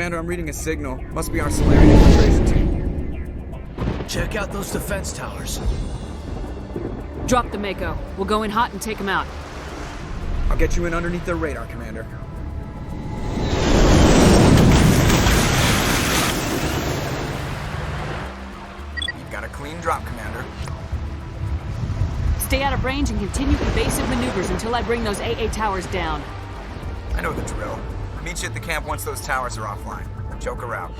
Commander, I'm reading a signal. Must be our Saren infiltration team. Check out those defense towers. Drop the Mako. We'll go in hot and take them out. I'll get you in underneath their radar, Commander. You've got a clean drop, Commander. Stay out of range and continue evasive maneuvers until I bring those AA towers down. I know the drill. I'll meet you at the camp once those towers are offline. Joker out.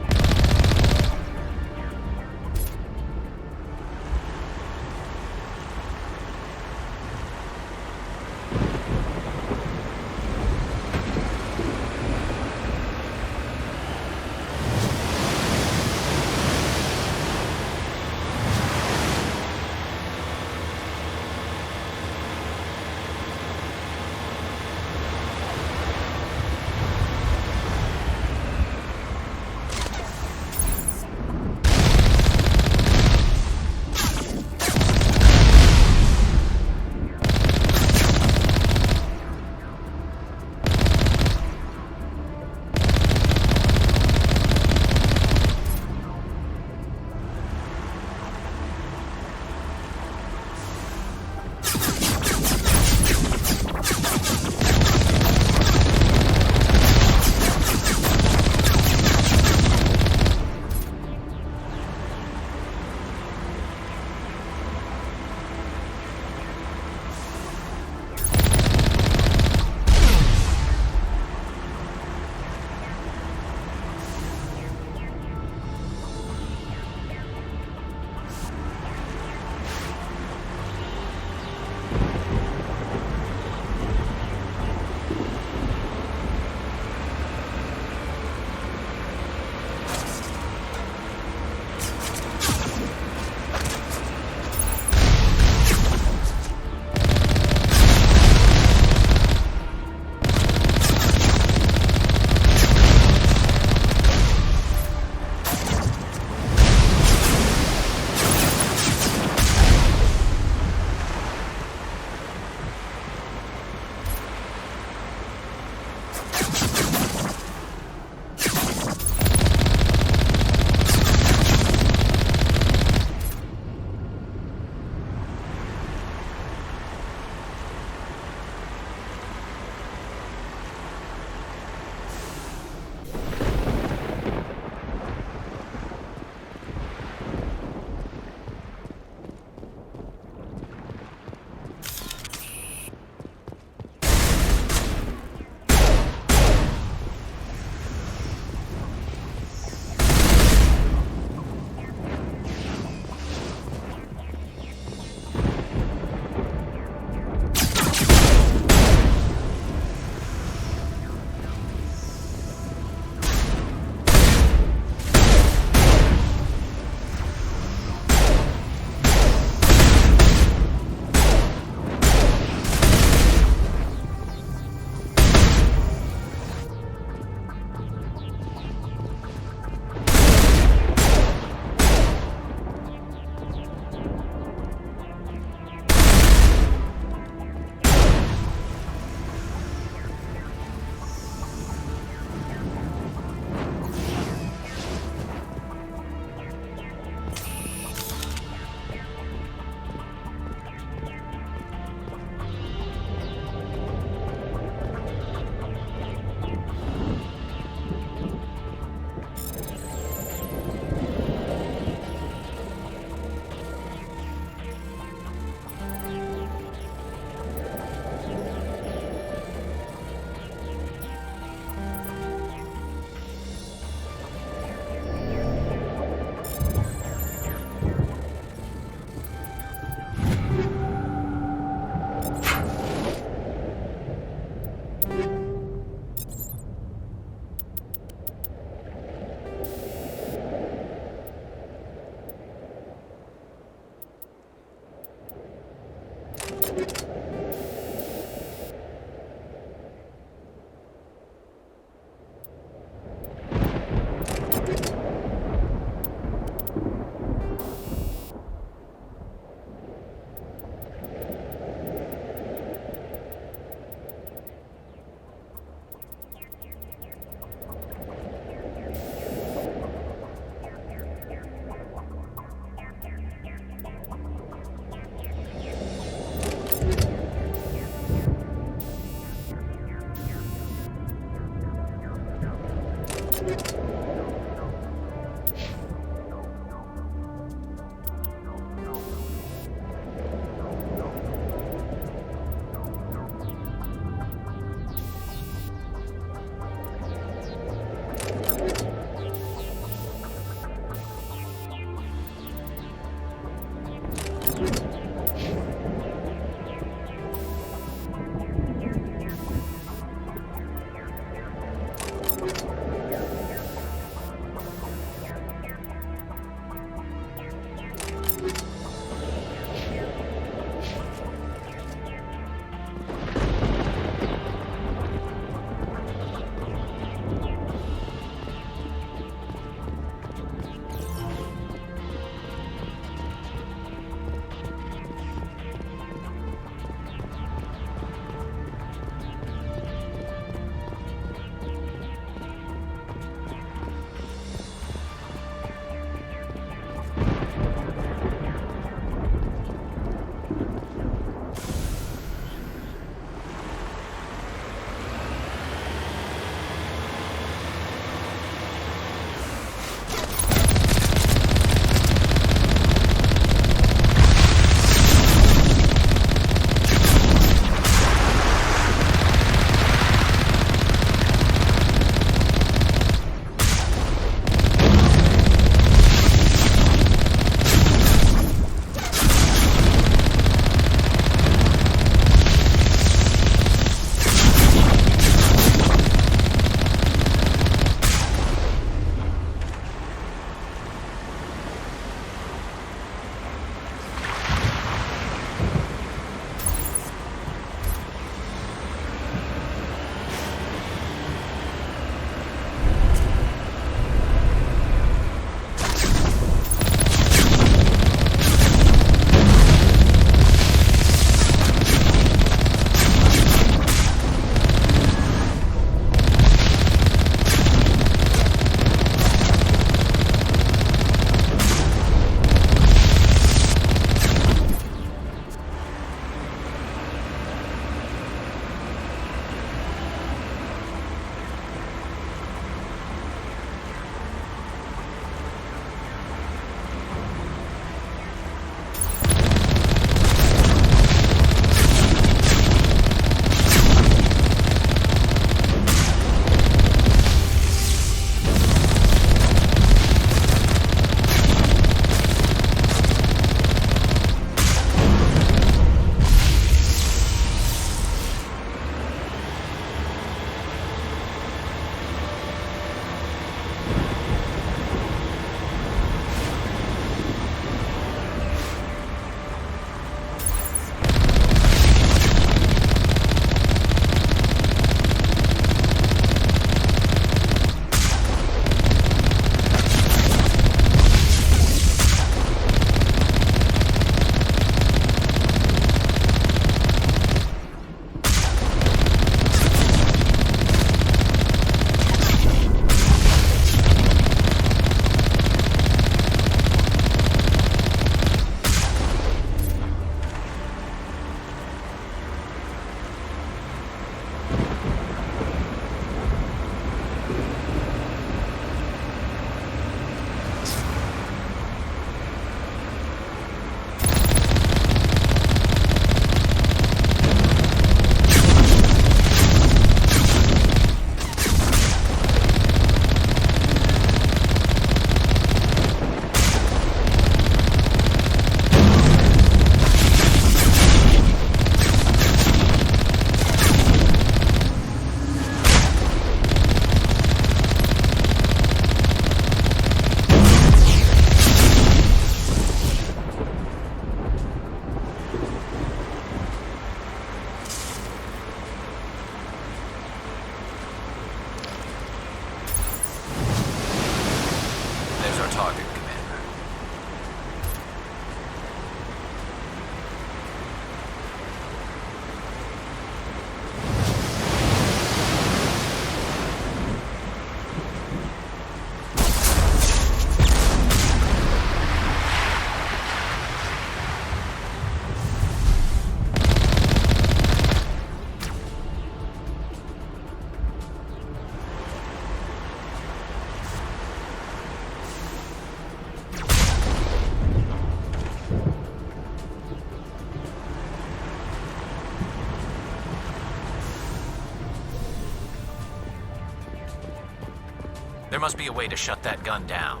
There must be a way to shut that gun down.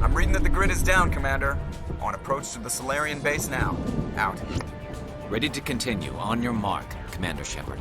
I'm reading that the grid is down, Commander. On approach to the Solarian base now. Out. Ready to continue. On your mark, Commander Shepard.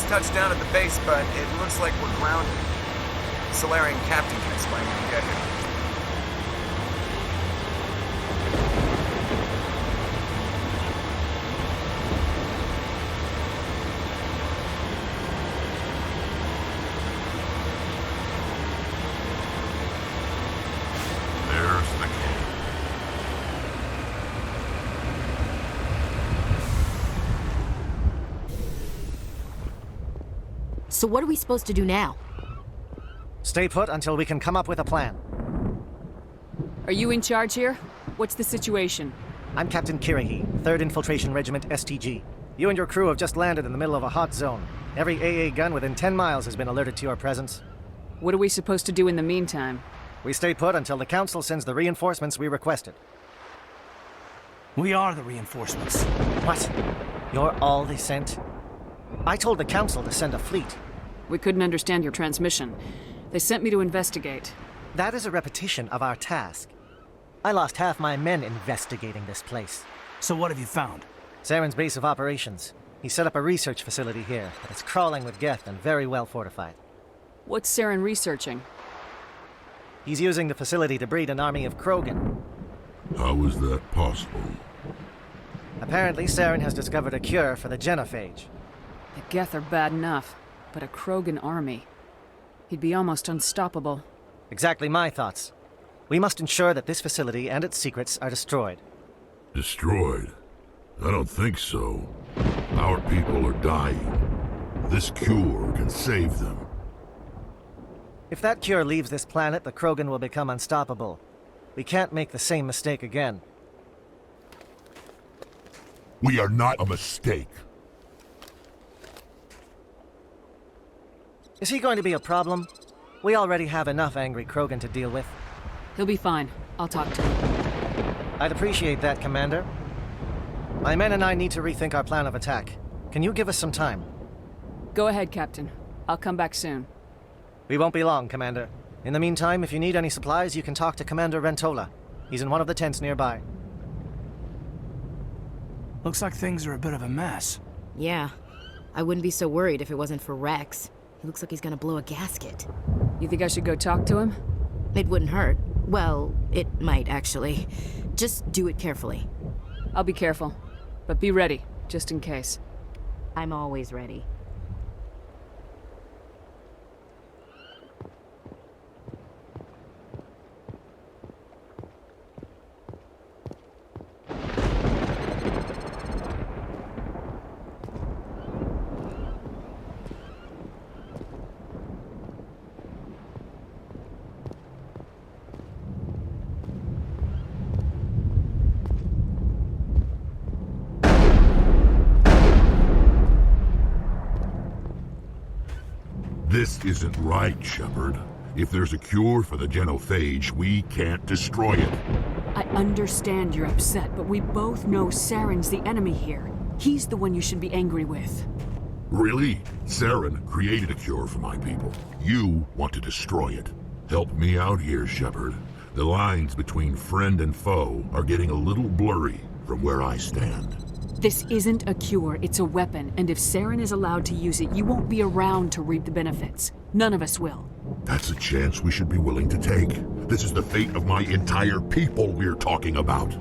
just touched down at the base, but it looks like we're grounded. The Solarian captain can explain when we get here. There's the camp. So what are we supposed to do now? Stay put until we can come up with a plan. Are you in charge here? What's the situation? I'm Captain Kirahi, 3rd Infiltration Regiment STG. You and your crew have just landed in the middle of a hot zone. Every AA gun within 10 miles has been alerted to your presence. What are we supposed to do in the meantime? We stay put until the Council sends the reinforcements we requested. We are the reinforcements. What? You're all they sent? I told the Council to send a fleet. We couldn't understand your transmission. They sent me to investigate. That is a repetition of our task. I lost half my men investigating this place. So what have you found? Saren's base of operations. He set up a research facility here, but it's crawling with Geth and very well fortified. What's Saren researching? He's using the facility to breed an army of Krogan. How is that possible? Apparently, Saren has discovered a cure for the genophage. The Geth are bad enough, but a Krogan army. He'd be almost unstoppable. Exactly my thoughts. We must ensure that this facility and its secrets are destroyed. Destroyed? I don't think so. Our people are dying. This cure can save them. If that cure leaves this planet, the Krogan will become unstoppable. We can't make the same mistake again. We are not a mistake. Is he going to be a problem? We already have enough angry Krogan to deal with. He'll be fine. I'll talk to him. I'd appreciate that, Commander. My men and I need to rethink our plan of attack. Can you give us some time? Go ahead, Captain. I'll come back soon. We won't be long, Commander. In the meantime, if you need any supplies, you can talk to Commander Rentola. He's in one of the tents nearby. Looks like things are a bit of a mess. Yeah. I wouldn't be so worried if it wasn't for Rex. He looks like he's gonna blow a gasket. You think I should go talk to him? It wouldn't hurt. Well, it might, actually. Just do it carefully. I'll be careful. But be ready, just in case. I'm always ready. This isn't right, Shepard. If there's a cure for the genophage, we can't destroy it. I understand you're upset, but we both know Saren's the enemy here. He's the one you should be angry with. Really? Saren created a cure for my people. You want to destroy it. Help me out here, Shepard. The lines between friend and foe are getting a little blurry from where I stand. This isn't a cure, it's a weapon, and if Saren is allowed to use it, you won't be around to reap the benefits. None of us will. That's a chance we should be willing to take. This is the fate of my entire people we're talking about.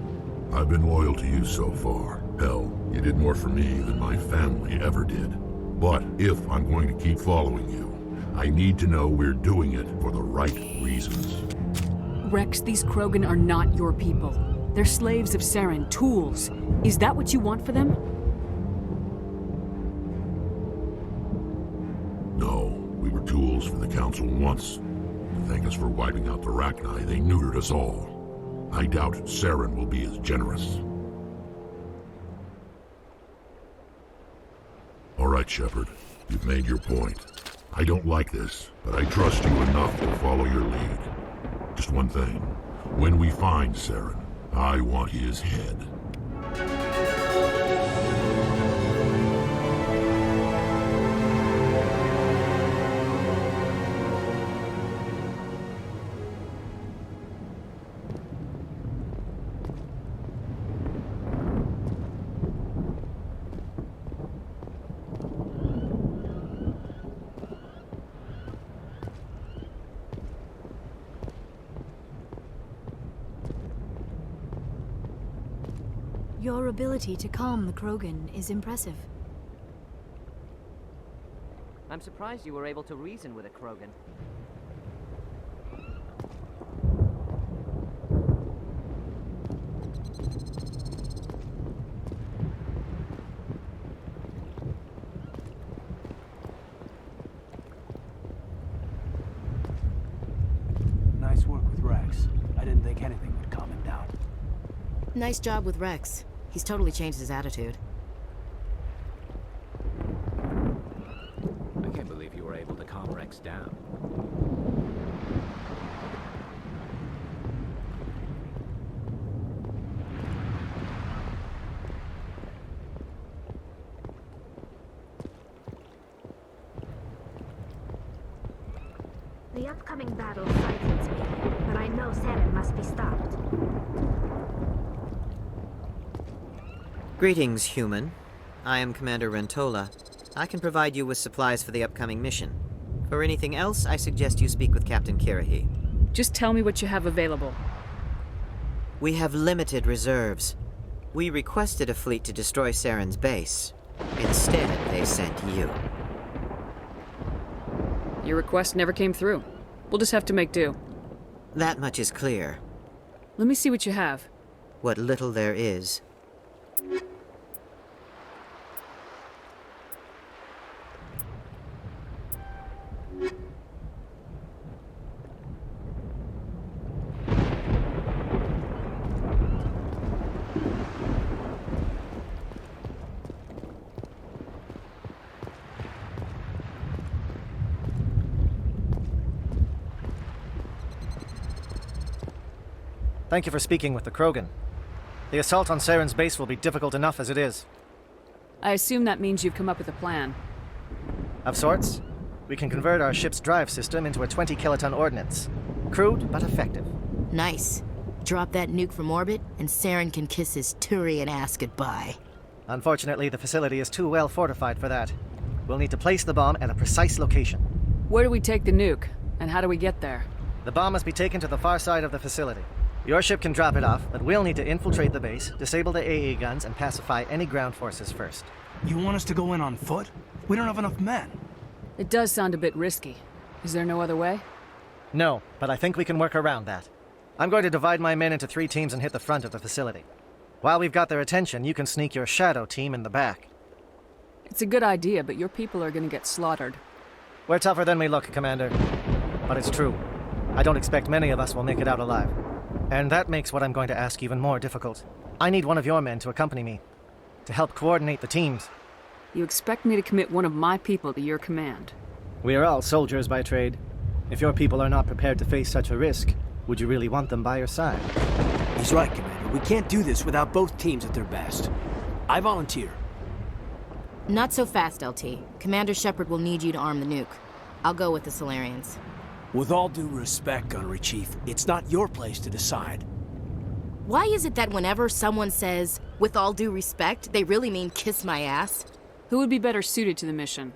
I've been loyal to you so far. Hell, you did more for me than my family ever did. But if I'm going to keep following you, I need to know we're doing it for the right reasons. Rex, these Krogan are not your people. They're slaves of Saren, tools. Is that what you want for them? No, we were tools for the Council once. To thank us for wiping out the Rachni, they neutered us all. I doubt Saren will be as generous. All right, Shepard. You've made your point. I don't like this, but I trust you enough to follow your lead. Just one thing. When we find Saren, I want his head. Your ability to calm the Krogan is impressive. I'm surprised you were able to reason with a Krogan. Nice work with Rex. I didn't think anything would calm him down. Nice job with Rex. He's totally changed his attitude. I can't believe you were able to calm Rex down. The upcoming battle frightens me, but I know Saren must be stopped. Greetings, human. I am Commander Rentola. I can provide you with supplies for the upcoming mission. For anything else, I suggest you speak with Captain Kirahi. Just tell me what you have available. We have limited reserves. We requested a fleet to destroy Saren's base. Instead, they sent you. Your request never came through. We'll just have to make do. That much is clear. Let me see what you have. What little there is. Thank you for speaking with the Krogan. The assault on Saren's base will be difficult enough as it is. I assume that means you've come up with a plan. Of sorts. We can convert our ship's drive system into a 20-kiloton ordnance. Crude, but effective. Nice. Drop that nuke from orbit, and Saren can kiss his Turian ass goodbye. Unfortunately, the facility is too well fortified for that. We'll need to place the bomb at a precise location. Where do we take the nuke? And how do we get there? The bomb must be taken to the far side of the facility. Your ship can drop it off, but we'll need to infiltrate the base, disable the AA guns, and pacify any ground forces first. You want us to go in on foot? We don't have enough men. It does sound a bit risky. Is there no other way? No, but I think we can work around that. I'm going to divide my men into 3 teams and hit the front of the facility. While we've got their attention, you can sneak your shadow team in the back. It's a good idea, but your people are going to get slaughtered. We're tougher than we look, Commander. But it's true. I don't expect many of us will make it out alive. And that makes what I'm going to ask even more difficult. I need one of your men to accompany me, to help coordinate the teams. You expect me to commit one of my people to your command? We are all soldiers by trade. If your people are not prepared to face such a risk, would you really want them by your side? He's right, Commander. We can't do this without both teams at their best. I volunteer. Not so fast, LT. Commander Shepard will need you to arm the nuke. I'll go with the Solarians. With all due respect, Gunnery Chief, it's not your place to decide. Why is it that whenever someone says, with all due respect, they really mean kiss my ass? Who would be better suited to the mission?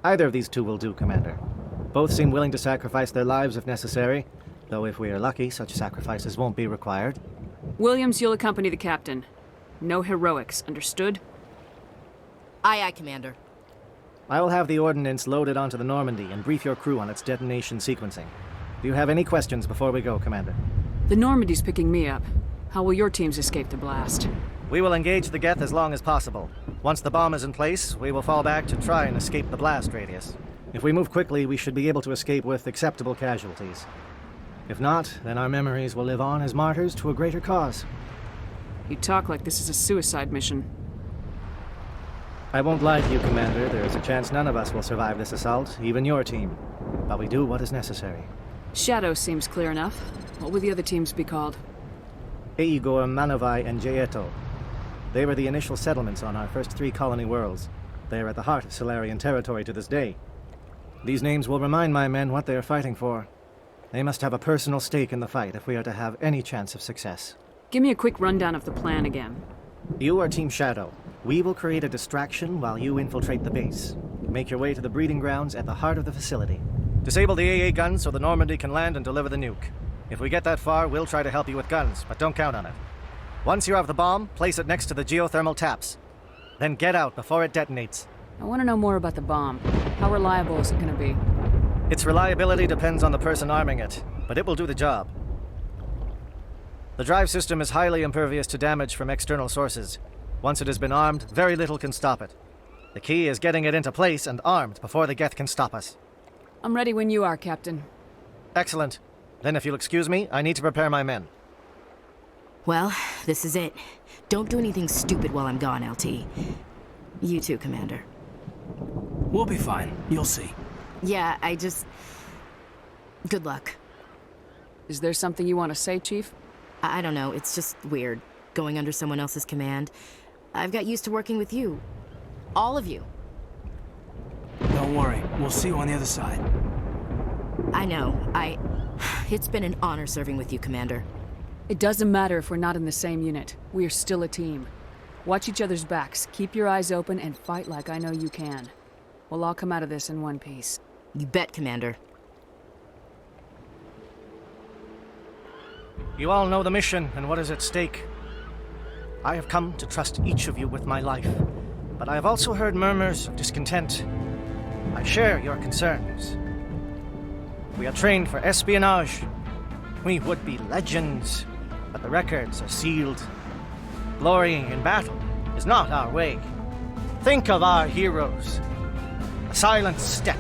Either of these two will do, Commander. Both seem willing to sacrifice their lives if necessary, though if we are lucky, such sacrifices won't be required. Williams, you'll accompany the captain. No heroics, understood? Aye, aye, Commander. I will have the ordnance loaded onto the Normandy and brief your crew on its detonation sequencing. Do you have any questions before we go, Commander? The Normandy's picking me up. How will your teams escape the blast? We will engage the Geth as long as possible. Once the bomb is in place, we will fall back to try and escape the blast radius. If we move quickly, we should be able to escape with acceptable casualties. If not, then our memories will live on as martyrs to a greater cause. You talk like this is a suicide mission. I won't lie to you, Commander. There is a chance none of us will survive this assault, even your team. But we do what is necessary. Shadow seems clear enough. What will the other teams be called? Igor, Manovai, and Jaeto. They were the initial settlements on our first 3 colony worlds. They are at the heart of Solarian territory to this day. These names will remind my men what they are fighting for. They must have a personal stake in the fight if we are to have any chance of success. Give me a quick rundown of the plan again. You are Team Shadow. We will create a distraction while you infiltrate the base. Make your way to the breeding grounds at the heart of the facility. Disable the AA guns so the Normandy can land and deliver the nuke. If we get that far, we'll try to help you with guns, but don't count on it. Once you have the bomb, place it next to the geothermal taps. Then get out before it detonates. I want to know more about the bomb. How reliable is it going to be? Its reliability depends on the person arming it, but it will do the job. The drive system is highly impervious to damage from external sources. Once it has been armed, very little can stop it. The key is getting it into place and armed before the Geth can stop us. I'm ready when you are, Captain. Excellent. Then if you'll excuse me, I need to prepare my men. Well, this is it. Don't do anything stupid while I'm gone, LT. You too, Commander. We'll be fine. You'll see. Yeah, Good luck. Is there something you want to say, Chief? I don't know, it's just weird, going under someone else's command. I've got used to working with you. All of you. Don't worry. We'll see you on the other side. I know. It's been an honor serving with you, Commander. It doesn't matter if we're not in the same unit. We are still a team. Watch each other's backs, keep your eyes open, and fight like I know you can. We'll all come out of this in one piece. You bet, Commander. You all know the mission and what is at stake. I have come to trust each of you with my life, but I have also heard murmurs of discontent. I share your concerns. We are trained for espionage. We would be legends, but the records are sealed. Glorying in battle is not our way. Think of our heroes. The silent step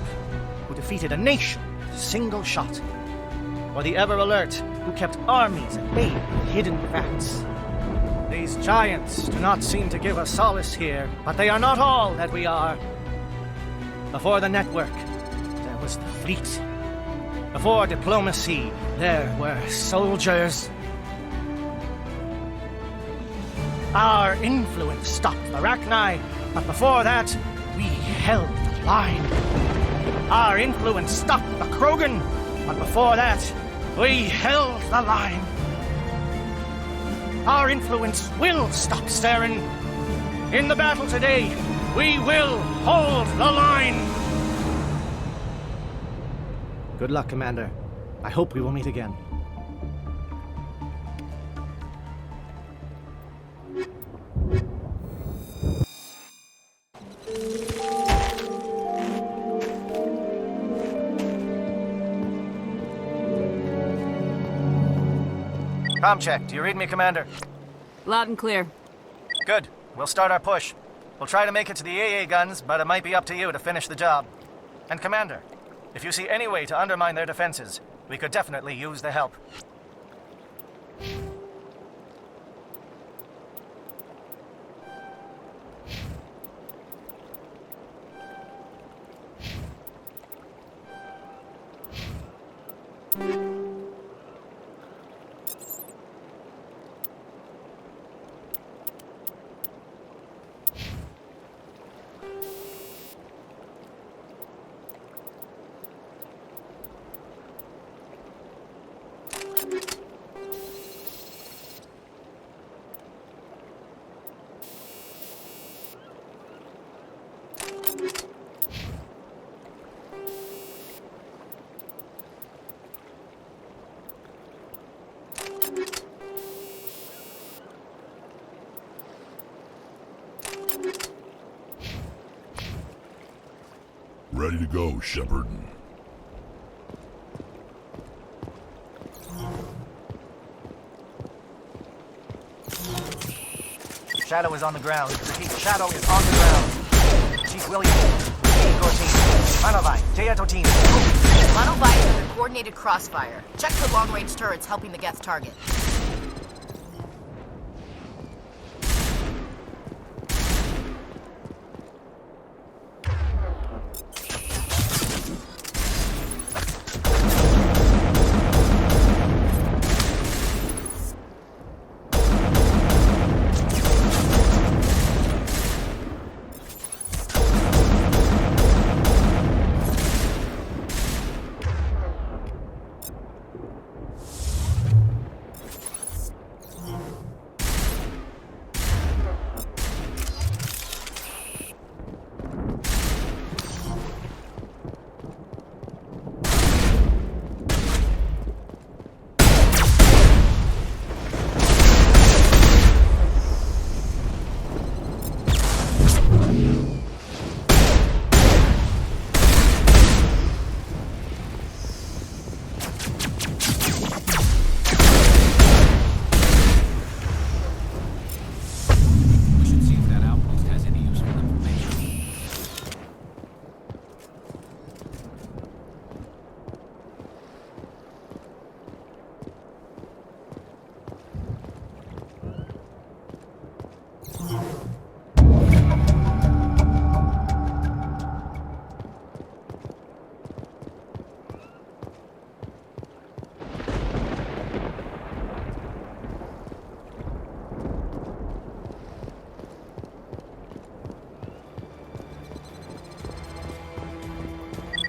who defeated a nation with a single shot. Or the ever-alert who kept armies at bay with hidden facts. These giants do not seem to give us solace here, but they are not all that we are. Before the network, there was the fleet. Before diplomacy, there were soldiers. Our influence stopped the Rachni, but before that, we held the line. Our influence stopped the Krogan, but before that, we held the line. Our influence will stop Saren. In the battle today, we will hold the line. Good luck, Commander. I hope we will meet again. Comm check. Do you read me, Commander? Loud and clear. Good. We'll start our push. We'll try to make it to the AA guns, but it might be up to you to finish the job. And Commander, if you see any way to undermine their defenses, we could definitely use the help. Ready to go, Shepard. Shadow is on the ground. Repeat, Shadow is on the ground. Chief William, Igor team. Manovai, Teato team. Monovai is under coordinated crossfire. Check for long-range turrets helping the Geth target.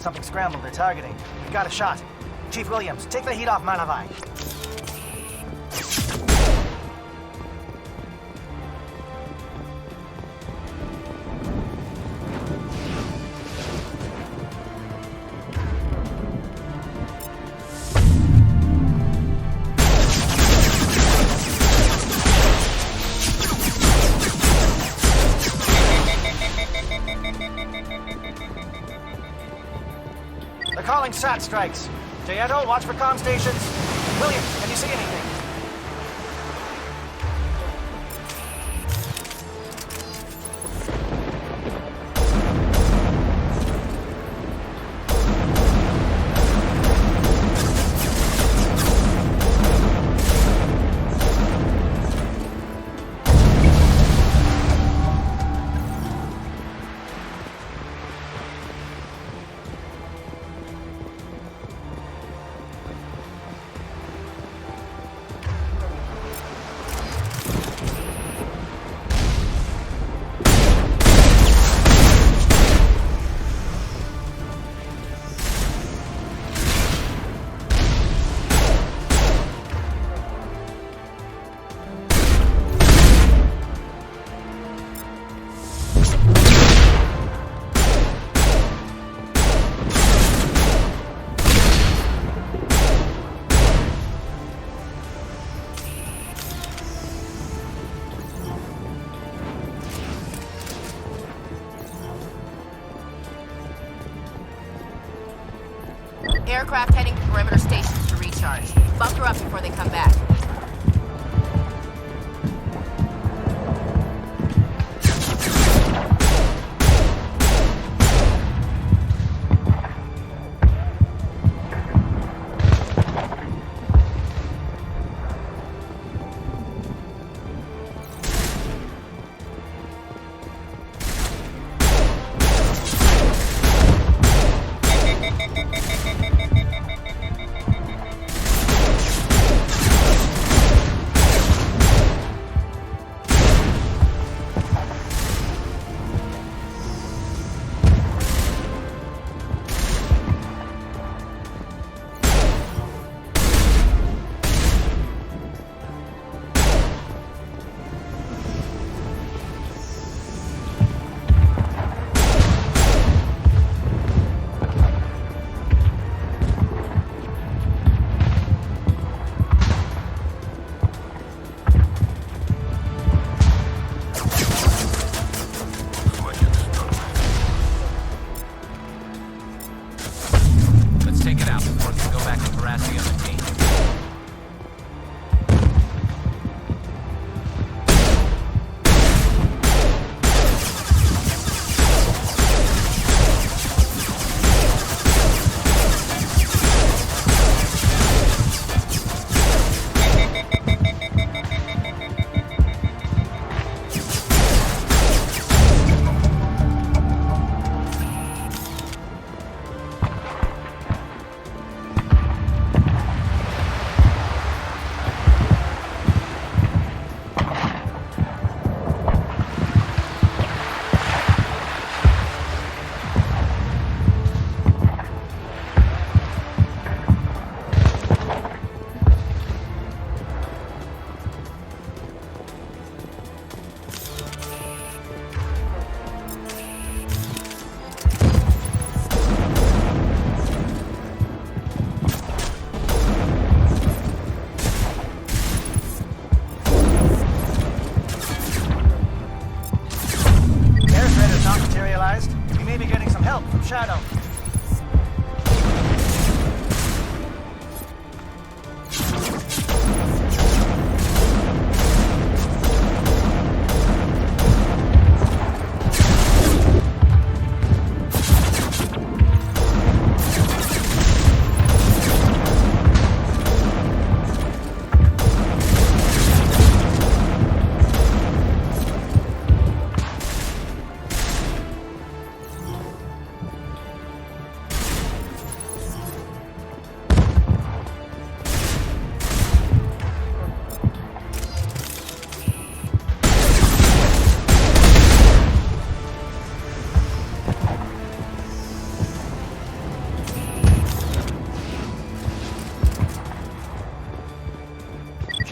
something scrambled they're targeting. We've got a shot. Chief Williams, take the heat off Manavai. They're calling SAT strikes. Jayeto, watch for comm stations. Williams, can you see anything? Aircraft heading to perimeter stations to recharge. Bunker up before they come back.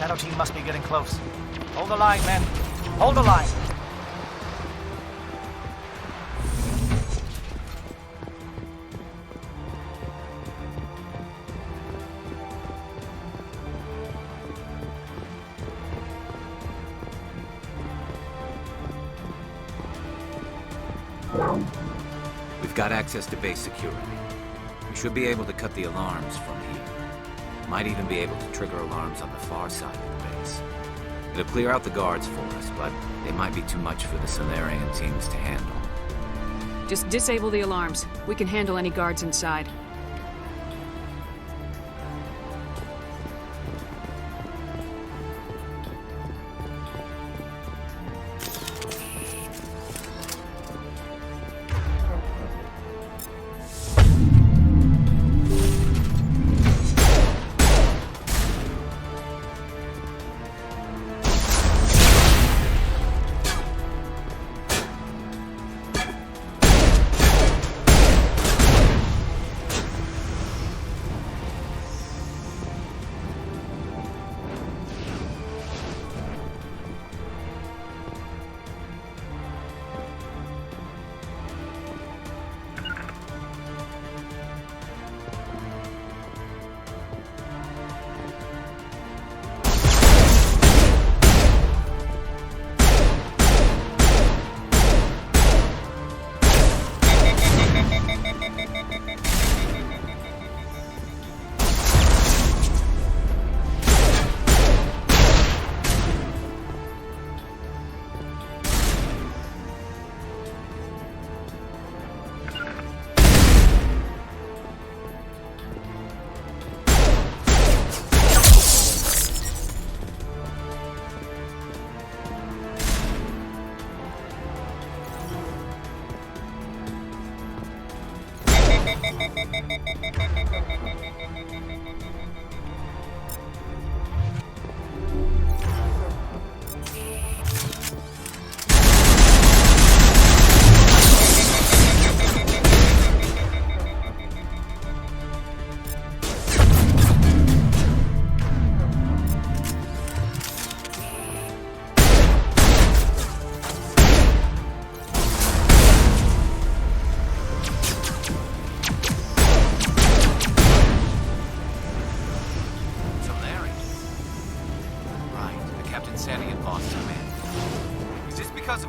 Shadow team must be getting close. Hold the line, men. Hold the line. We've got access to base security. We should be able to cut the alarms from here. Might even be able to trigger alarms on the far side of the base. It'll clear out the guards for us, but they might be too much for the Salarian teams to handle. Just disable the alarms. We can handle any guards inside.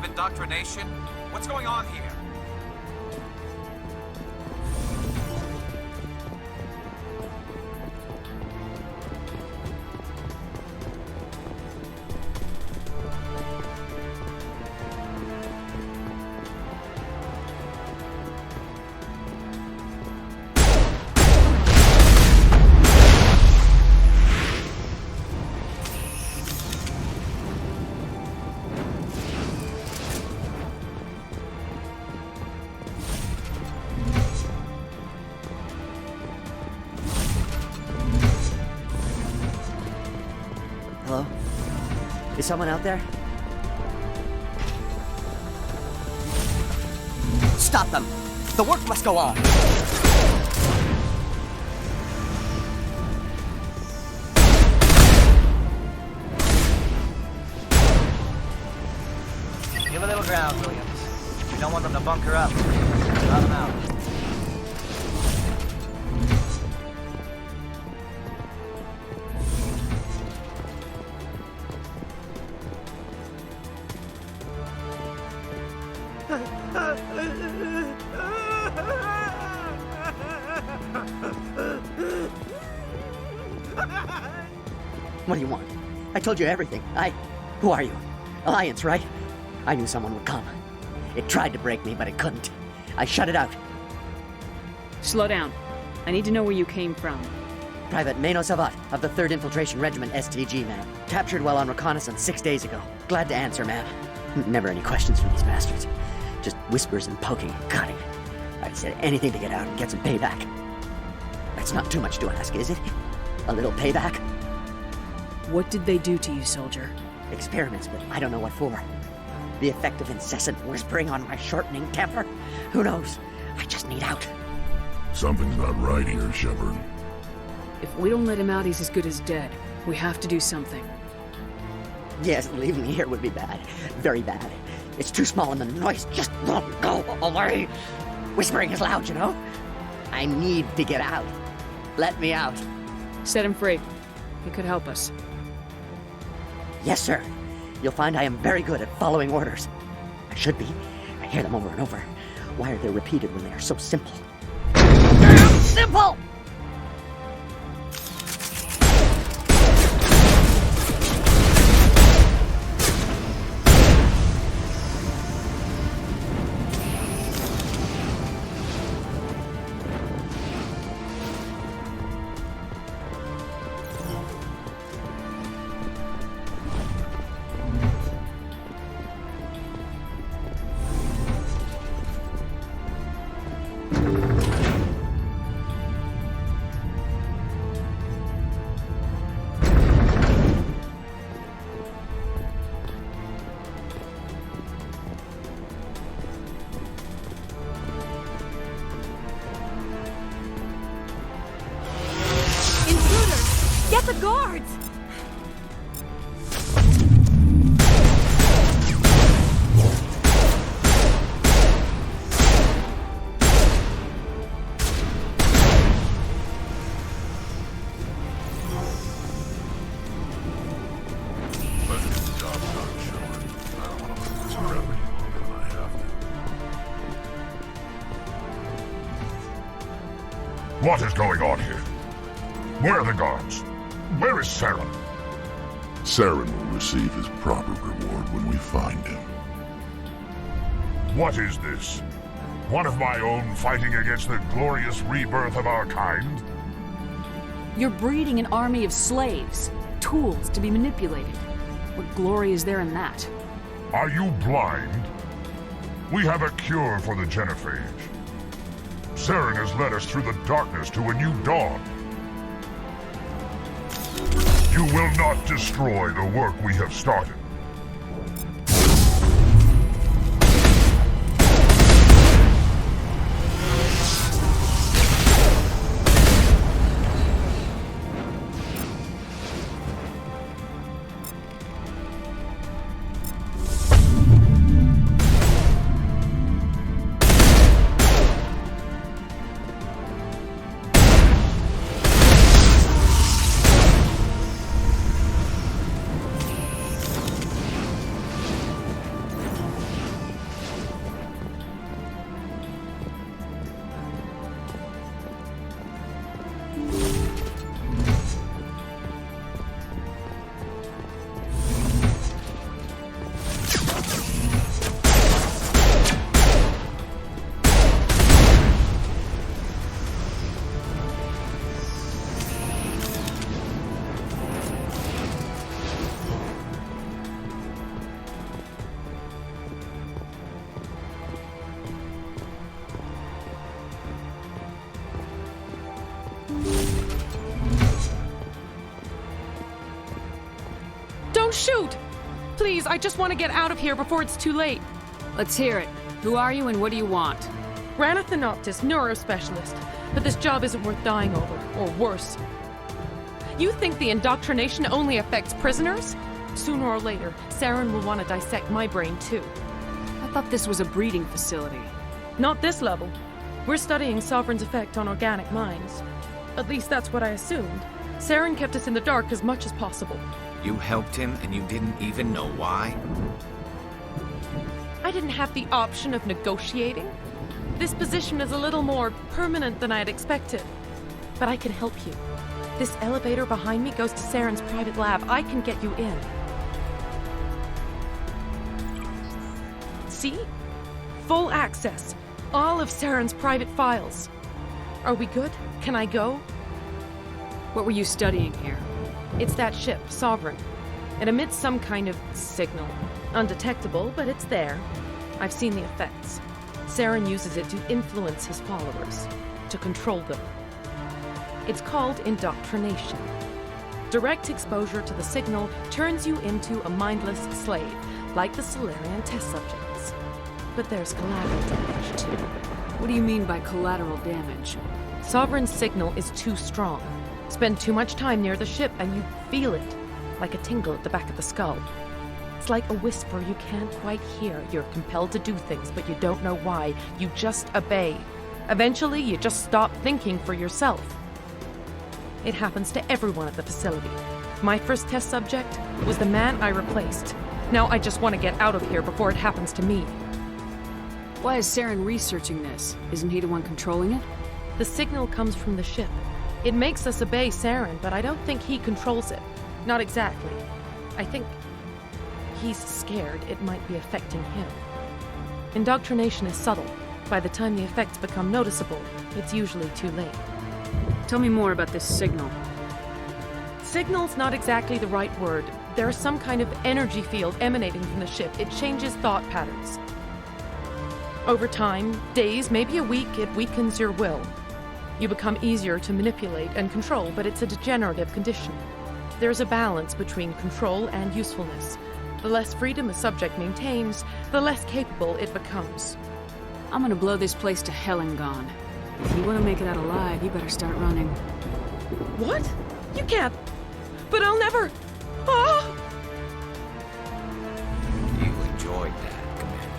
Indoctrination? What's going on here? Hello? Is someone out there? Stop them! The work must go on! Give a little ground, Williams. We don't want them to bunker up. Draw them out. What do you want? I told you everything. Who are you? Alliance, right? I knew someone would come. It tried to break me, but it couldn't. I shut it out. Slow down. I need to know where you came from. Private Mano Savat of the 3rd Infiltration Regiment STG, ma'am. Captured while on reconnaissance 6 days ago. Glad to answer, ma'am. Never any questions from these bastards. Just whispers and poking and cutting. I'd said anything to get out and get some payback. That's not too much to ask, is it? A little payback? What did they do to you, soldier? Experiments, but I don't know what for. The effect of incessant whispering on my shortening temper? Who knows? I just need out. Something's not right here, Shepard. If we don't let him out, he's as good as dead. We have to do something. Yes, leaving here would be bad. Very bad. It's too small and the noise just won't go away. Whispering is loud, you know? I need to get out. Let me out. Set him free. He could help us. Yes, sir. You'll find I am very good at following orders. I should be. I hear them over and over. Why are they repeated when they are so simple? Simple! Get the guards! What is going on here? Where are the guards? Where is Saren? Saren will receive his proper reward when we find him. What is this? One of my own fighting against the glorious rebirth of our kind? You're breeding an army of slaves. Tools to be manipulated. What glory is there in that? Are you blind? We have a cure for the genophage. Saren has led us through the darkness to a new dawn. You will not destroy the work we have started. Don't shoot! Please, I just want to get out of here before it's too late. Let's hear it. Who are you and what do you want? Ranathanoptis, neurospecialist. But this job isn't worth dying over, or worse. You think the indoctrination only affects prisoners? Sooner or later, Saren will want to dissect my brain too. I thought this was a breeding facility. Not this level. We're studying Sovereign's effect on organic minds. At least that's what I assumed. Saren kept us in the dark as much as possible. You helped him and you didn't even know why? I didn't have the option of negotiating. This position is a little more permanent than I had expected. But I can help you. This elevator behind me goes to Saren's private lab. I can get you in. See? Full access. All of Saren's private files. Are we good? Can I go? What were you studying here? It's that ship, Sovereign. It emits some kind of signal. Undetectable, but it's there. I've seen the effects. Saren uses it to influence his followers, to control them. It's called indoctrination. Direct exposure to the signal turns you into a mindless slave, like the Salarian test subjects. But there's collateral damage, too. What do you mean by collateral damage? Sovereign's signal is too strong. Spend too much time near the ship and you feel it, like a tingle at the back of the skull. It's like a whisper you can't quite hear. You're compelled to do things, but you don't know why. You just obey. Eventually, you just stop thinking for yourself. It happens to everyone at the facility. My first test subject was the man I replaced. Now I just want to get out of here before it happens to me. Why is Saren researching this? Isn't he the one controlling it? The signal comes from the ship. It makes us obey Saren, but I don't think he controls it. Not exactly. I think he's scared it might be affecting him. Indoctrination is subtle. By the time the effects become noticeable, it's usually too late. Tell me more about this signal. Signal's not exactly the right word. There's some kind of energy field emanating from the ship. It changes thought patterns. Over time, days, maybe a week, it weakens your will. You become easier to manipulate and control, but it's a degenerative condition. There's a balance between control and usefulness. The less freedom a subject maintains, the less capable it becomes. I'm gonna blow this place to hell and gone. If you want to make it out alive, you better start running. What? You can't. But I'll never. Ah! You enjoyed that, Commander.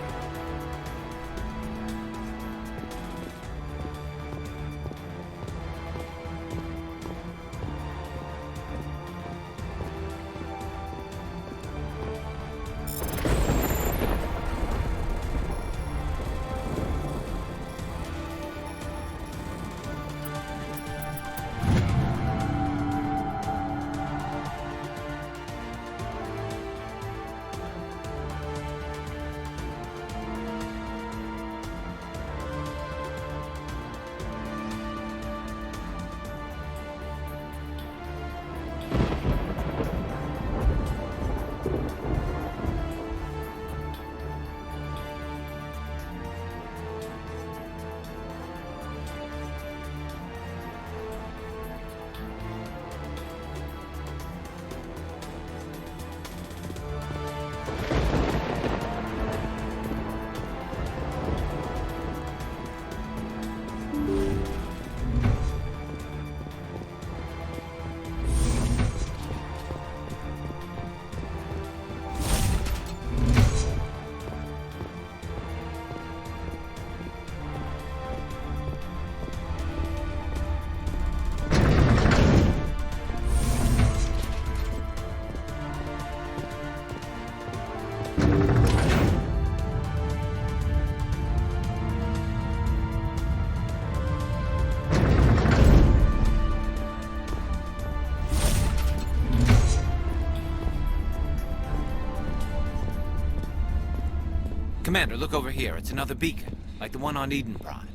Commander, look over here. It's another beacon, like the one on Eden Prime.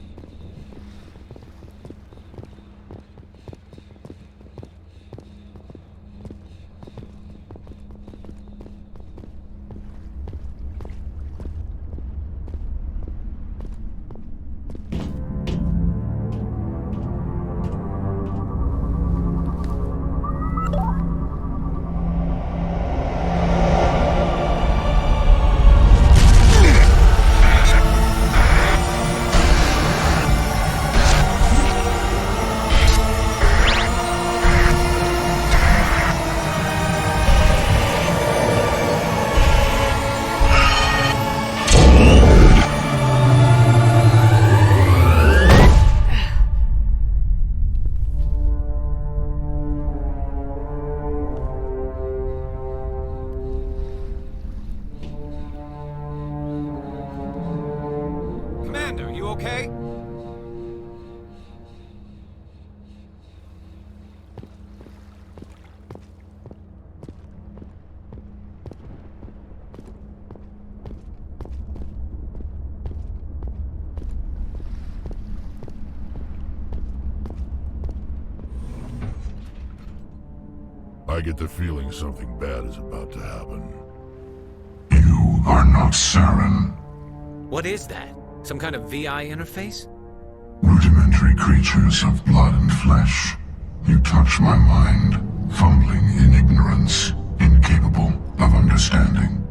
Okay? I get the feeling something bad is about to happen. You are not Saren. What is that? Some kind of VI interface? Rudimentary creatures of blood and flesh. You touch my mind, fumbling in ignorance, incapable of understanding.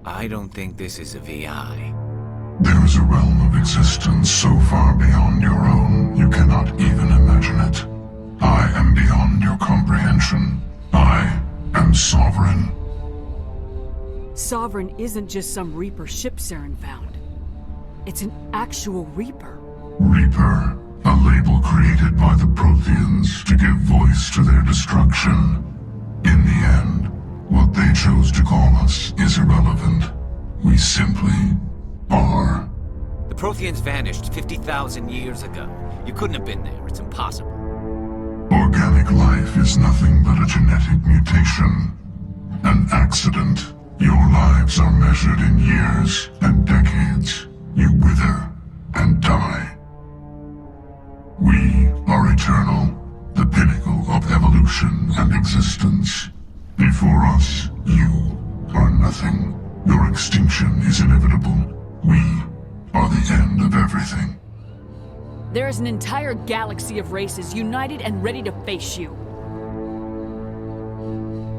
I don't think this is a VI. There is a realm of existence so far beyond your own, you cannot even imagine it. I am beyond your comprehension. I am sovereign. Sovereign isn't just some Reaper ship Saren found. It's an actual Reaper. Reaper, a label created by the Protheans to give voice to their destruction. In the end, what they chose to call us is irrelevant. We simply are. The Protheans vanished 50,000 years ago. You couldn't have been there. It's impossible. Organic life is nothing but a genetic mutation. An accident. Your lives are measured in years and decades. You wither and die. We are eternal, the pinnacle of evolution and existence. Before us, you are nothing. Your extinction is inevitable. We are the end of everything. There is an entire galaxy of races united and ready to face you.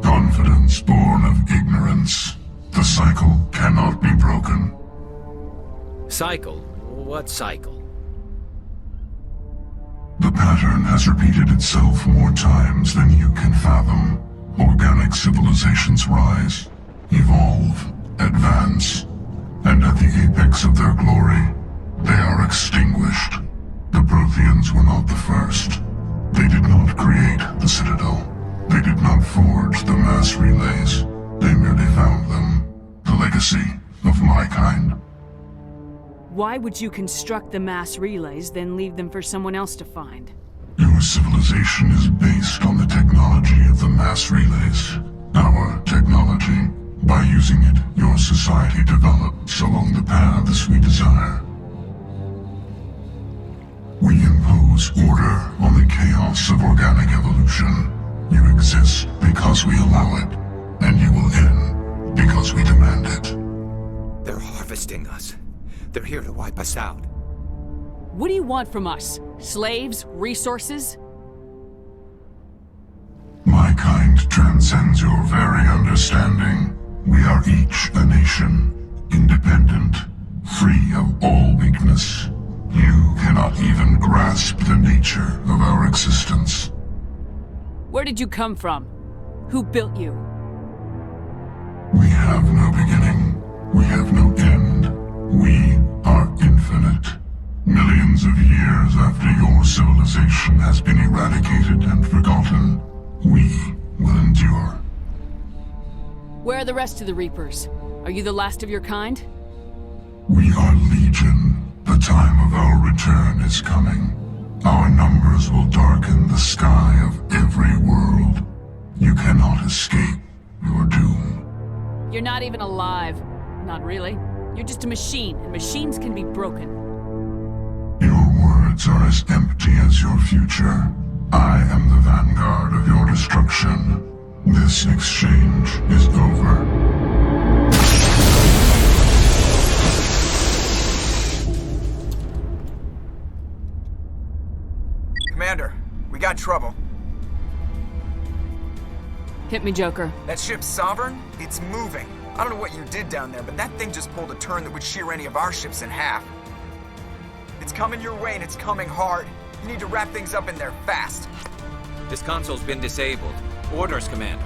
Confidence born of ignorance. The cycle cannot be broken. Cycle? What cycle? The pattern has repeated itself more times than you can fathom. Organic civilizations rise, evolve, advance, and at the apex of their glory, they are extinguished. The Protheans were not the first. They did not create the Citadel. They did not forge the mass relays. They merely found them. The legacy of my kind. Why would you construct the mass relays, then leave them for someone else to find? Your civilization is based on the technology of the mass relays. Our technology. By using it, your society develops along the paths we desire. We impose order on the chaos of organic evolution. You exist because we allow it, and you will end because we demand it. They're harvesting us. They're here to wipe us out. What do you want from us? Slaves? Resources? My kind transcends your very understanding. We are each a nation, independent, free of all weakness. You cannot even grasp the nature of our existence. Where did you come from? Who built you? We have no beginning. We have no end. We are infinite. Millions of years after your civilization has been eradicated and forgotten, we will endure. Where are the rest of the Reapers? Are you the last of your kind? We are legion. The time of our return is coming. Our numbers will darken the sky of every world. You cannot escape your doom. You're not even alive. Not really. You're just a machine, and machines can be broken. Your words are as empty as your future. I am the vanguard of your destruction. This exchange is over. Commander, we got trouble. Hit me, Joker. That ship's Sovereign? It's moving. I don't know what you did down there, but that thing just pulled a turn that would shear any of our ships in half. It's coming your way, and it's coming hard. You need to wrap things up in there fast. This console's been disabled. Orders, Commander.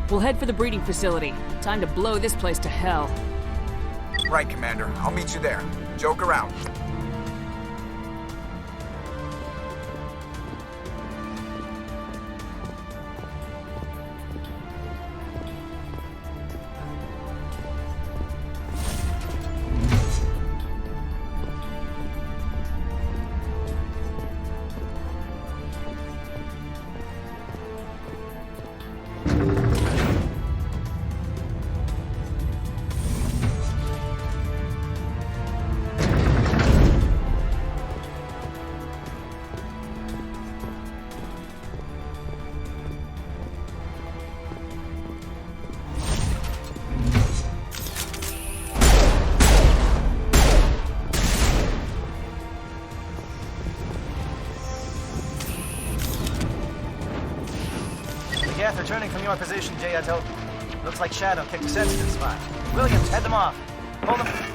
We'll head for the breeding facility. Time to blow this place to hell. Right, Commander. I'll meet you there. Joker out. Geth returning from your position, Jayato. Looks like Shadow picked a sensitive spot. Williams, head them off. Hold them.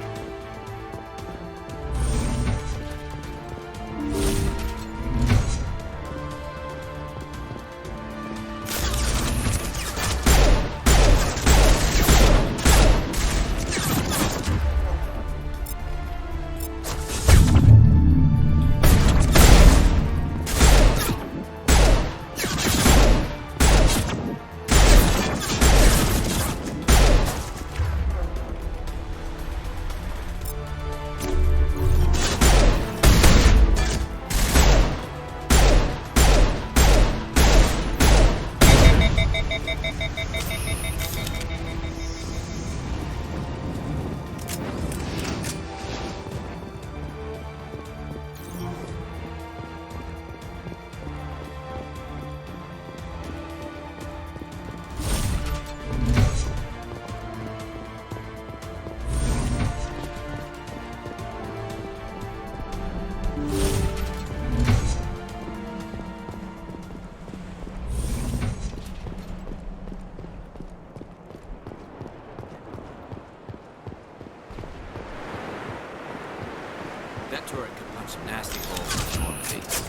some nasty holes in one piece.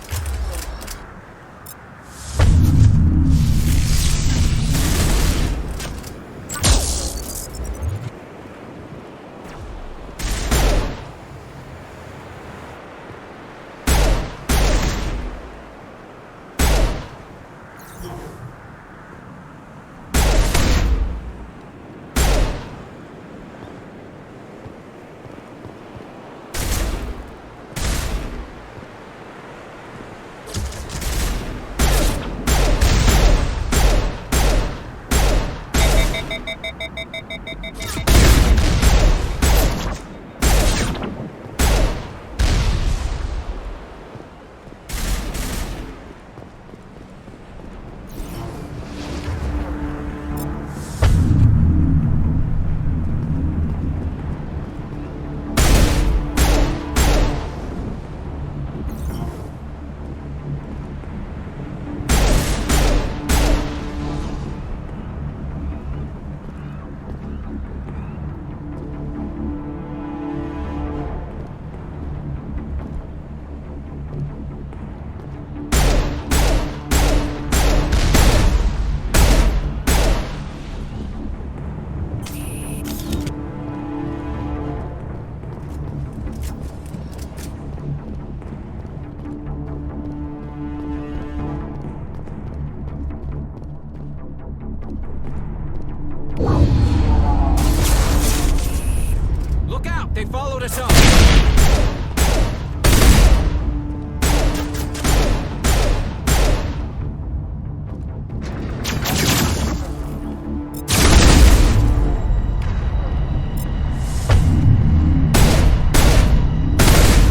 They followed us up!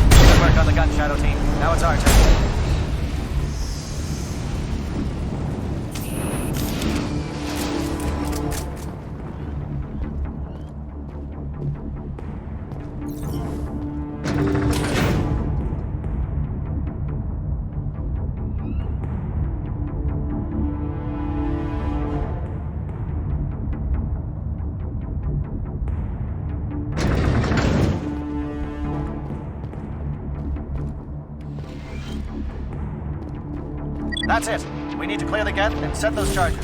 Good work on the gun, Shadow Team. Now it's our turn. That's it. We need to clear the gate and set those charges.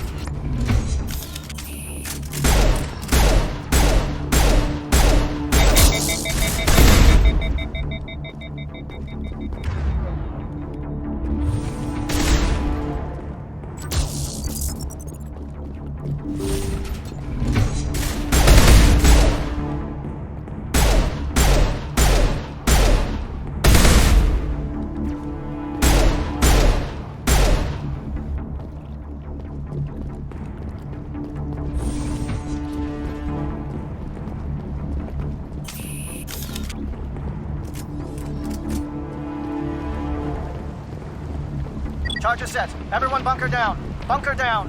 Charges set. Everyone bunker down. Bunker down.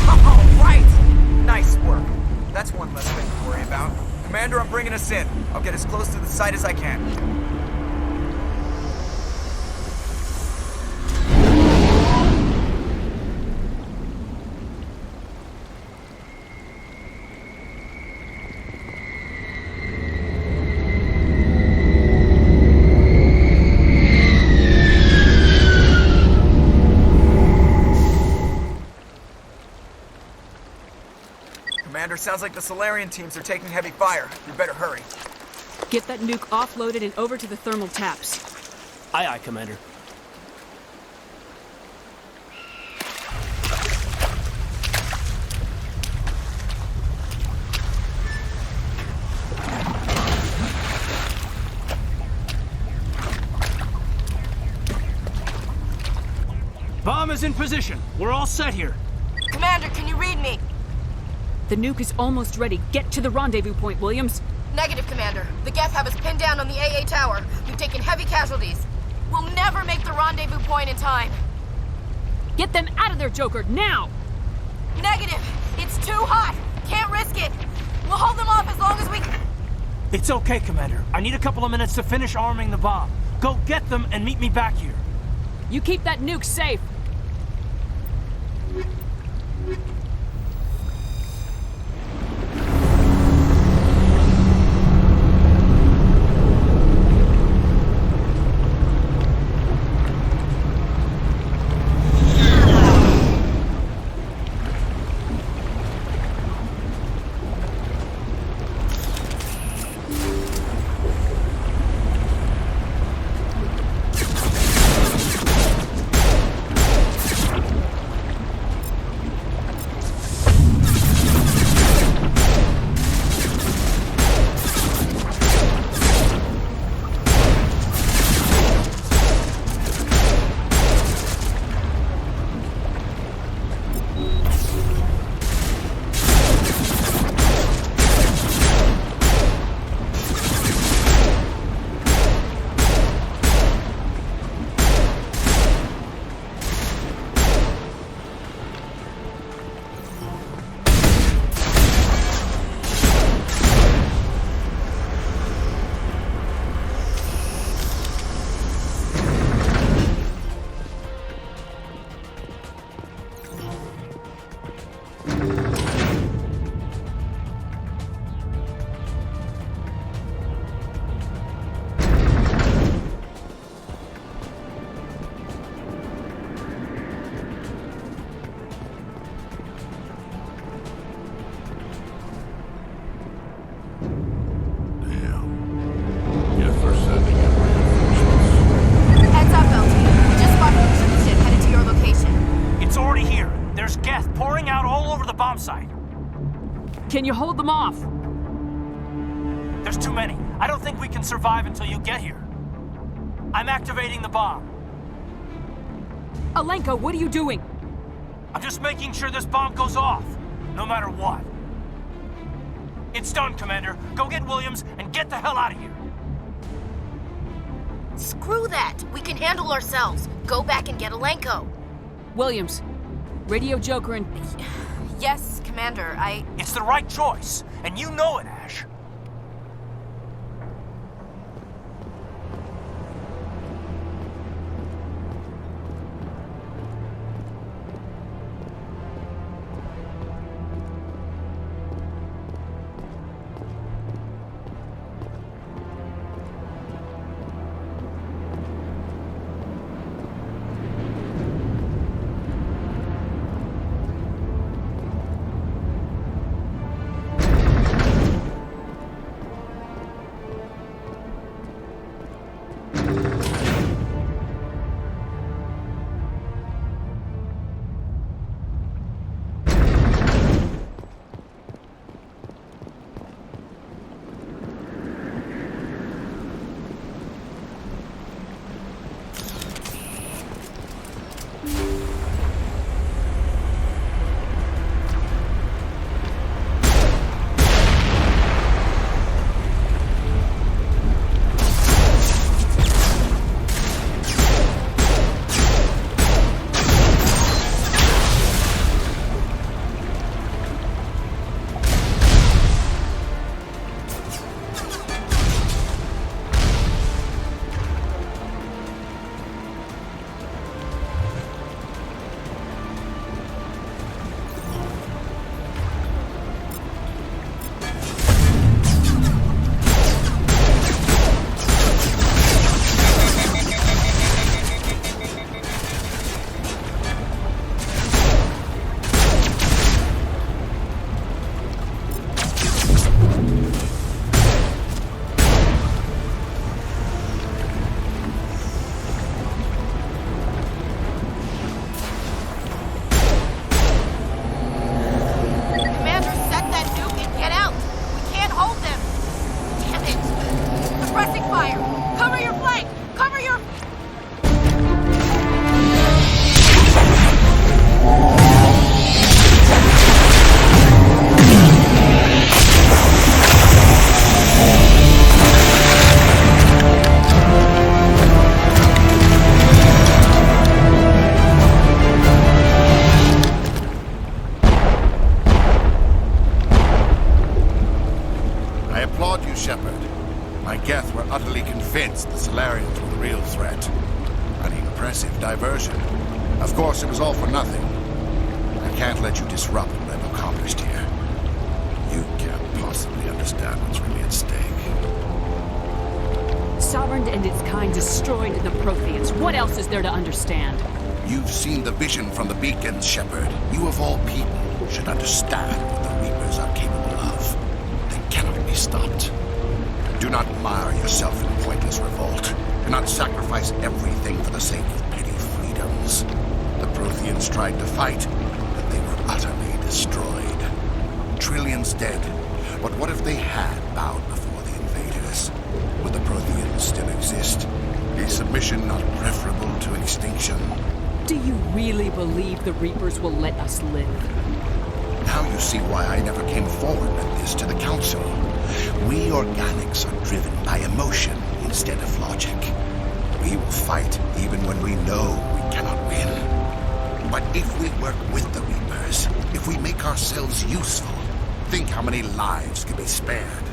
All right! Nice work. That's one less thing to worry about. Commander, I'm bringing us in. I'll get as close to the site as I can. Commander, sounds like the Solarian teams are taking heavy fire. You better hurry. Get that nuke offloaded and over to the thermal taps. Aye, aye, Commander. Bomb is in position. We're all set here. Commander, can you read me? The nuke is almost ready. Get to the rendezvous point, Williams. Negative, Commander. The Geth have us pinned down on the AA tower. We've taken heavy casualties. We'll never make the rendezvous point in time. Get them out of there, Joker, now! Negative. It's too hot. Can't risk it. We'll hold them off as long as we... It's okay, Commander. I need a couple of minutes to finish arming the bomb. Go get them and meet me back here. You keep that nuke safe! Can you hold them off? There's too many. I don't think we can survive until you get here. I'm activating the bomb. Alenka, what are you doing? I'm just making sure this bomb goes off, no matter what. It's done, Commander. Go get Williams and get the hell out of here. Screw that. We can handle ourselves. Go back and get Alenko. Williams, Radio Joker and... Yes, Commander, It's the right choice, and you know it, Ash. impressive diversion. Of course, it was all for nothing. I can't let you disrupt what I've accomplished here. You can't possibly understand what's really at stake. Sovereign and its kind destroyed the Protheans. What else is there to understand? You've seen the vision from the beacons, Shepard. You of all people should understand what the Reapers are capable of. They cannot be stopped. Do not mire yourself in pointless revolt. Do not sacrifice everything for the sake of petty freedoms. The Protheans tried to fight, but they were utterly destroyed. Trillions dead. But what if they had bowed before the invaders? Would the Protheans still exist? Is submission not preferable to extinction? Do you really believe the Reapers will let us live? Now you see why I never came forward with this to the Council. We organics are driven by emotion instead of logic. We will fight even when we know we cannot win. But if we work with the Reapers, if we make ourselves useful, think how many lives could be spared.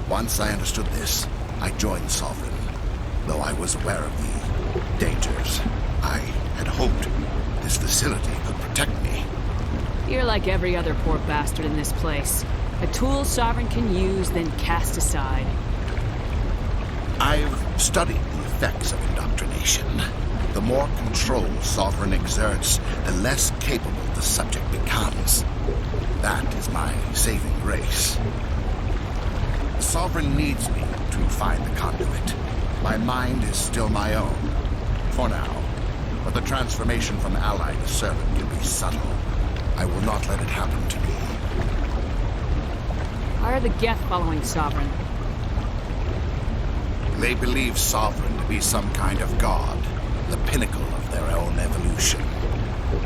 Once I understood this, I joined Sovereign. Though I was aware of the dangers, I had hoped this facility could protect me. You're like every other poor bastard in this place. A tool Sovereign can use, then cast aside. I've studied the effects of indoctrination. The more control Sovereign exerts, the less capable the subject becomes. That is my saving grace. Sovereign needs me to find the conduit. My mind is still my own, for now. But the transformation from ally to servant can be subtle. I will not let it happen to me. Why are the Geth following Sovereign? They believe Sovereign to be some kind of god, the pinnacle of their own evolution.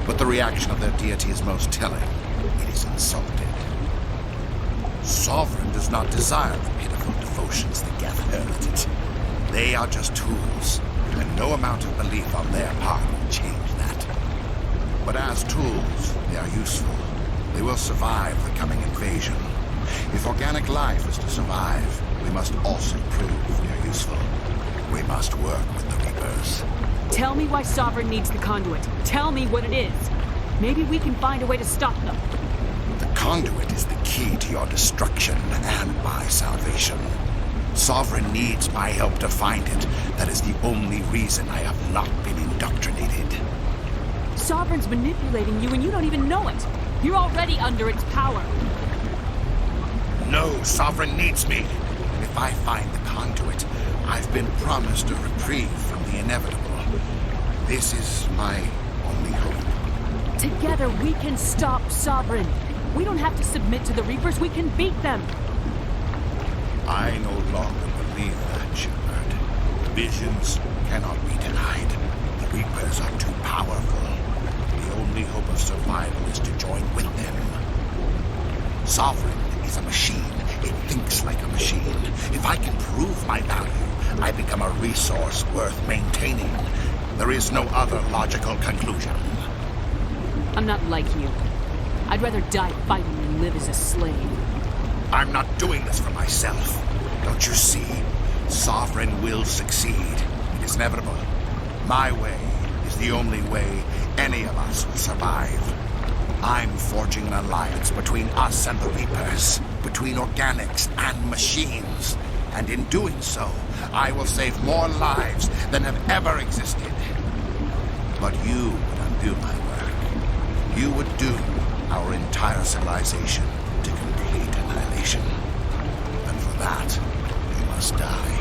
But the reaction of their deity is most telling. It is insulted. Sovereign does not desire the pitiful devotions the Geth hurled at it. They are just tools, and no amount of belief on their part will change that. But as tools, they are useful. They will survive the coming invasion. If organic life is to survive, we must also prove we are useful. We must work with the Reapers. Tell me why Sovereign needs the conduit. Tell me what it is. Maybe we can find a way to stop them. The conduit is the key to your destruction and my salvation. Sovereign needs my help to find it. That is the only reason I have not been indoctrinated. Sovereign's manipulating you and you don't even know it. You're already under its power. No, Sovereign needs me. If I find the conduit, I've been promised a reprieve from the inevitable. This is my only hope. Together we can stop Sovereign. We don't have to submit to the Reapers, we can beat them. I no longer believe that, Shepard. Visions cannot be denied. The Reapers are too powerful. The only hope of survival is to join with them. Sovereign is a machine. It thinks like a machine. If I can prove my value, I become a resource worth maintaining. There is no other logical conclusion. I'm not like you. I'd rather die fighting than live as a slave. I'm not doing this for myself. Don't you see? Sovereign will succeed. It is inevitable. My way is the only way any of us will survive. I'm forging an alliance between us and the Reapers, between organics and machines. And in doing so, I will save more lives than have ever existed. But you would undo my work. You would doom our entire civilization to complete annihilation. And for that, we must die.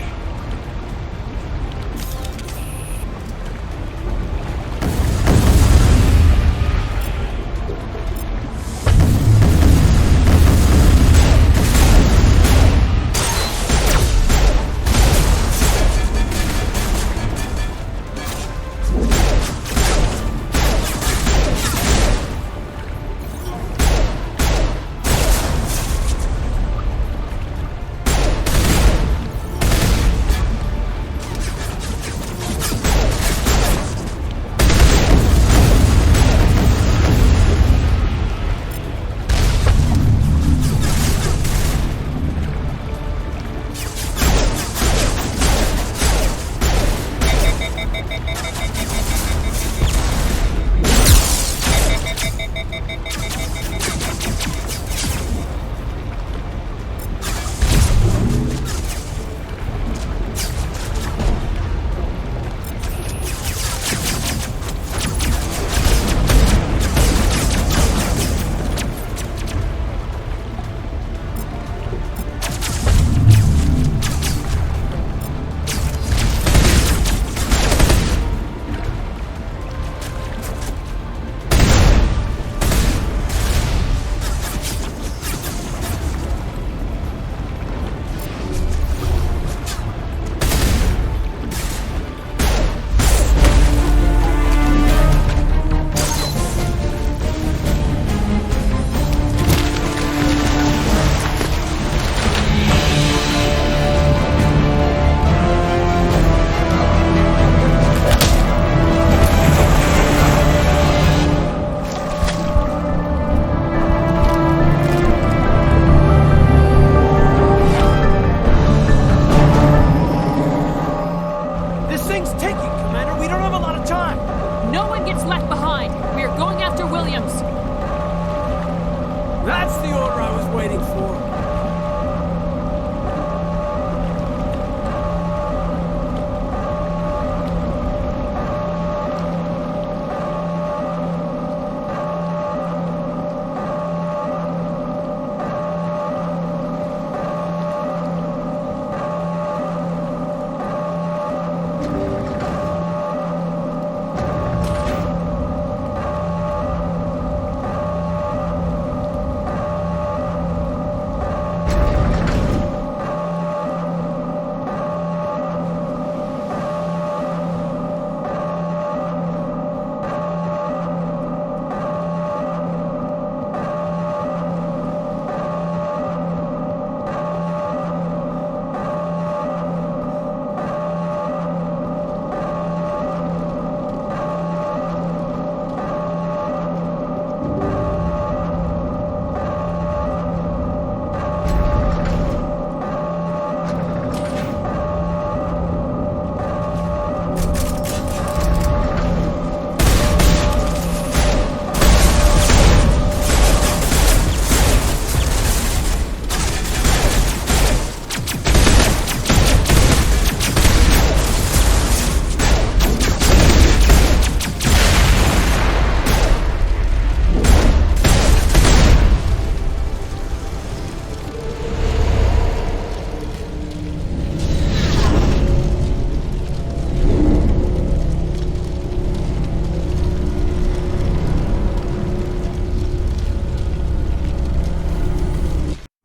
That's the order I was waiting for.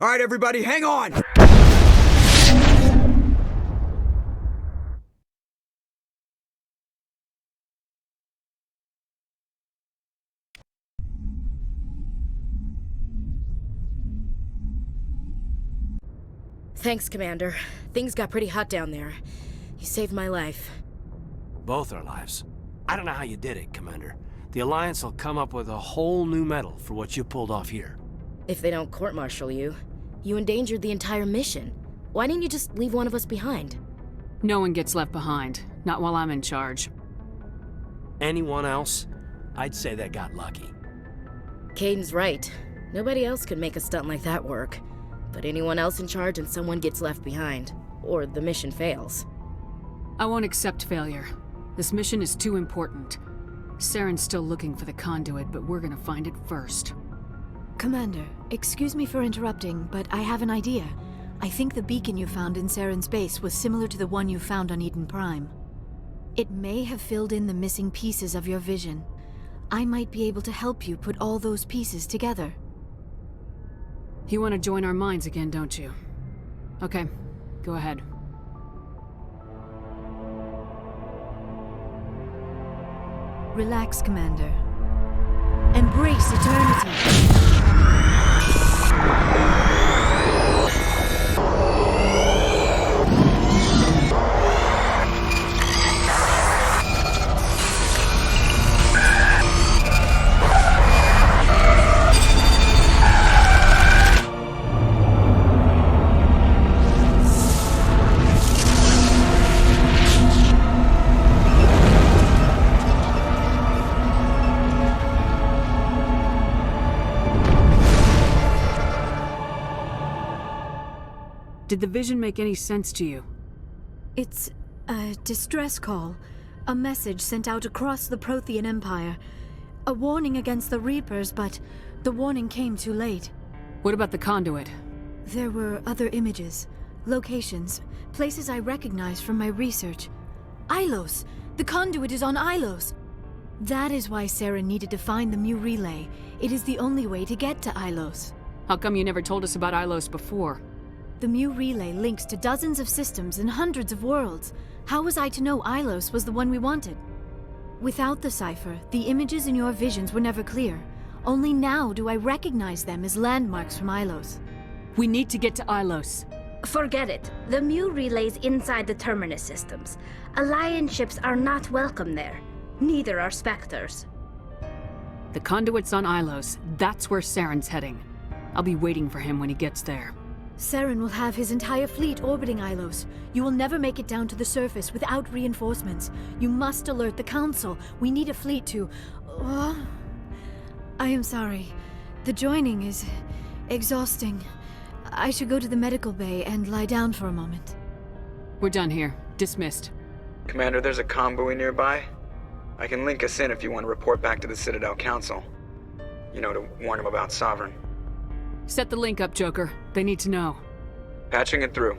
All right, everybody, hang on! Thanks, Commander. Things got pretty hot down there. You saved my life. Both our lives. I don't know how you did it, Commander. The Alliance will come up with a whole new medal for what you pulled off here. If they don't court-martial you, you endangered the entire mission. Why didn't you just leave one of us behind? No one gets left behind. Not while I'm in charge. Anyone else? I'd say they got lucky. Caden's right. Nobody else could make a stunt like that work. But anyone else in charge and someone gets left behind. Or the mission fails. I won't accept failure. This mission is too important. Saren's still looking for the conduit, but we're gonna find it first. Commander, excuse me for interrupting, but I have an idea. I think the beacon you found in Saren's base was similar to the one you found on Eden Prime. It may have filled in the missing pieces of your vision. I might be able to help you put all those pieces together. You want to join our minds again, don't you? Okay, go ahead. Relax, Commander. Embrace eternity! Did the vision make any sense to you? It's a distress call. A message sent out across the Prothean Empire. A warning against the Reapers, but the warning came too late. What about the conduit? There were other images, locations, places I recognized from my research. Ilos! The conduit is on Ilos! That is why Saren needed to find the Mu relay. It is the only way to get to Ilos. How come you never told us about Ilos before? The Mu relay links to dozens of systems and hundreds of worlds. How was I to know Ilos was the one we wanted? Without the cipher, the images in your visions were never clear. Only now do I recognize them as landmarks from Ilos. We need to get to Ilos. Forget it. The Mu relay's inside the Terminus systems. Alliance ships are not welcome there. Neither are Spectres. The conduit's on Ilos. That's where Saren's heading. I'll be waiting for him when he gets there. Saren will have his entire fleet orbiting Ilos. You will never make it down to the surface without reinforcements. You must alert the Council. We need a fleet to... I am sorry. The joining is Exhausting. I should go to the medical bay and lie down for a moment. We're done here. Dismissed. Commander, there's a convoy nearby. I can link us in if you want to report back to the Citadel Council. You know, to warn them about Sovereign. Set the link up, Joker. They need to know. Patching it through.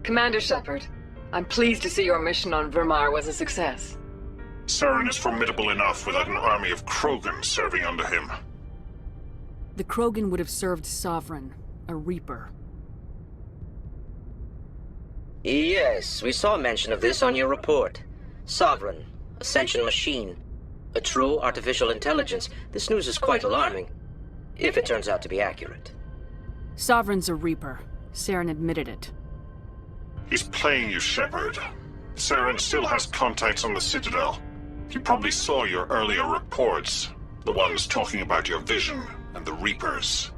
Commander Shepard, I'm pleased to see your mission on Virmire was a success. Saren is formidable enough without an army of Krogan serving under him. The Krogan would have served Sovereign, a Reaper. Yes, we saw mention of this on your report. Sovereign, Ascension machine, a true artificial intelligence. This news is quite alarming, if it turns out to be accurate. Sovereign's a Reaper. Saren admitted it. He's playing you, Shepard. Saren still has contacts on the Citadel. He probably saw your earlier reports, the ones talking about your vision and the Reapers.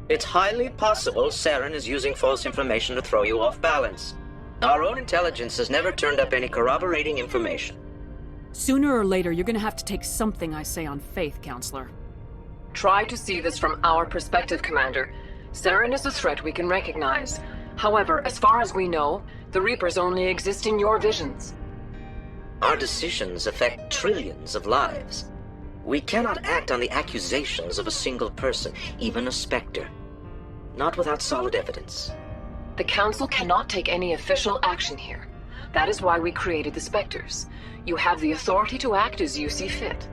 It's highly possible Saren is using false information to throw you off balance. Our own intelligence has never turned up any corroborating information. Sooner or later, you're gonna have to take something I say on faith, Counselor. Try to see this from our perspective, Commander. Saren is a threat we can recognize. However, as far as we know, the Reapers only exist in your visions. Our decisions affect trillions of lives. We cannot act on the accusations of a single person, even a Spectre. Not without solid evidence. The Council cannot take any official action here. That is why we created the Spectres. You have the authority to act as you see fit.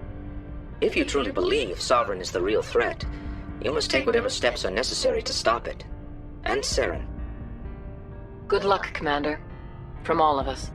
If you truly believe Sovereign is the real threat, you must take whatever steps are necessary to stop it. And Saren. Good luck, Commander. From all of us.